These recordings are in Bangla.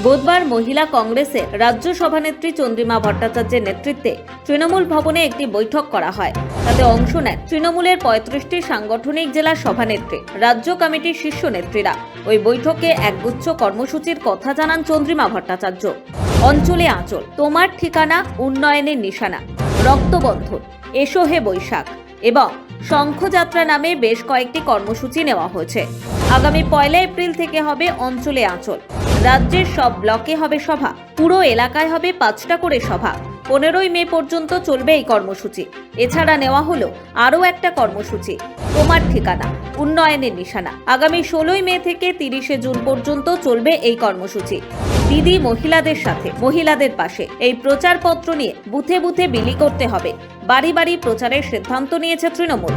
বুধবার মহিলা কংগ্রেসের রাজ্য সভানেত্রী চন্দ্রিমা ভট্টাচার্যের নেতৃত্বে তৃণমূল ভবনে একটি বৈঠক করা হয়। তাতে অংশ নেন তৃণমূলের 35টি সাংগঠনিক জেলার সভানেত্রী, রাজ্য কমিটির শীর্ষ নেত্রীরা। ওই বৈঠকে একগুচ্ছ কর্মসূচির কথা জানান চন্দ্রিমা ভট্টাচার্য। অঞ্চলে আঁচল, তোমার ঠিকানা, উন্নয়নের নিশানা, রক্তবন্ধন, এসো হে বৈশাখ এবং শঙ্খযাত্রা নামে বেশ কয়েকটি কর্মসূচি নেওয়া হয়েছে। আগামী 1 এপ্রিল থেকে হবে অঞ্চলে আঁচল। রাজ্যের সব ব্লকে হবে সভা, পুরো এলাকায় হবে 5টা করে সভা। 15ই মে পর্যন্ত চলবে এই কর্মসূচি। এছাড়া নেওয়া হলো আরও একটা কর্মসূচি, তোমার ঠিকানা, উন্নয়নের নিশানা। আগামী 16ই মে থেকে 30শে জুন পর্যন্ত চলবে এই কর্মসূচি। দিদি মহিলাদের সাথে, মহিলাদের পাশে। এই প্রচারপত্র নিয়ে বুথে বুথে বিলি করতে হবে। বাড়ি বাড়ি প্রচারের সিদ্ধান্ত নিয়েছে তৃণমূল।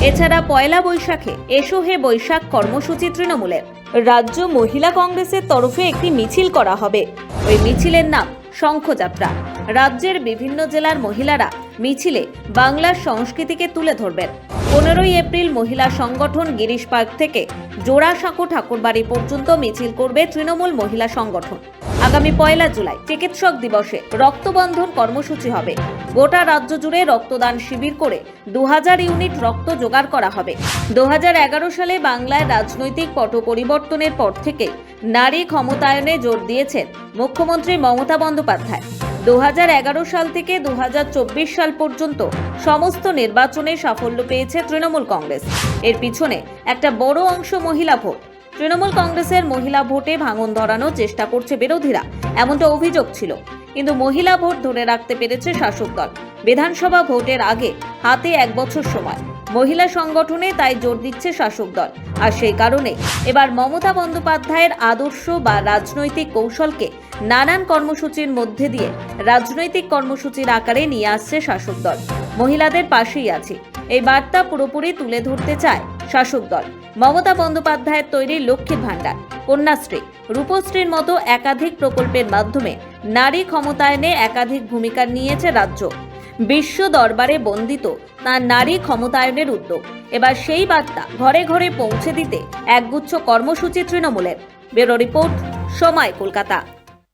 এছাড়া 1 বৈশাখে এসো হে বৈশাখ কর্মসূচি তৃণমূলের। রাজ্য মহিলা কংগ্রেসের তরফে একটি মিছিল করা হবে। ওই মিছিলের নাম শঙ্খযাত্রা। রাজ্যের বিভিন্ন জেলার মহিলারা মিছিলে বাংলার সংস্কৃতিকে তুলে ধরবেন। 15ই এপ্রিল মহিলা সংগঠন গিরিশ পার্ক থেকে জোড়াসাঁকো ঠাকুরবাড়ি পর্যন্ত মিছিল করবে তৃণমূল মহিলা সংগঠন। আগামী 1 জুলাই চিকিৎসক দিবসে রক্তবন্ধন কর্মসূচি হবে। গোটা রাজ্য জুড়ে রক্তদান শিবির করে 2000 ইউনিট রক্ত জোগাড় করা হবে। 2011 সালে বাংলায় রাজনৈতিক পট পরিবর্তনের পর থেকে নারী ক্ষমতায়নে জোর দিয়েছেন মুখ্যমন্ত্রী মমতা বন্দ্যোপাধ্যায়। 2011 সাল থেকে 2024 সাল পর্যন্ত সমস্ত নির্বাচনে সাফল্য পেয়েছে তৃণমূল কংগ্রেস। এর পিছনে একটা বড় অংশ মহিলা ভোট। তৃণমূল কংগ্রেসের মহিলা ভোটে ভাঙন ধরানোর চেষ্টা করছে বিরোধীরা, এমনটা অভিযোগ ছিল। কিন্তু মহিলা ভোট ধরে রাখতে পেরেছে শাসক দল। বিধানসভা ভোটের আগে হাতে 1 বছর সময়। মহিলা সংগঠনে তাই জোর দিচ্ছে শাসক দল। আর সেই কারণে এবার মমতা বন্দ্যোপাধ্যায়ের আদর্শ বা রাজনৈতিক কৌশলকে নানান কর্মসূচির মধ্যে দিয়ে রাজনৈতিক কর্মসূচির আকারে নিয়ে আসছে শাসক দল। মহিলাদের পাশেই আছে, এই বার্তা পুরোপুরি তুলে ধরতে চায় শাসক দল। মমতা বন্দ্যোপাধ্যায়ের তৈরি লক্ষ্মীর ভাণ্ডার, কন্যাশ্রী, রূপশ্রীর মতো একাধিক প্রকল্পের মাধ্যমে নারী ক্ষমতায়নে একাধিক ভূমিকা নিয়েছে রাজ্য। বিশ্ব দরবারে বন্দিত তার নারী ক্ষমতায়নের উদ্যোগ। এবার সেই বার্তা ঘরে ঘরে পৌঁছে দিতে একগুচ্ছ কর্মসূচি তৃণমূলের। ব্যুরো রিপোর্ট, সময়, কলকাতা।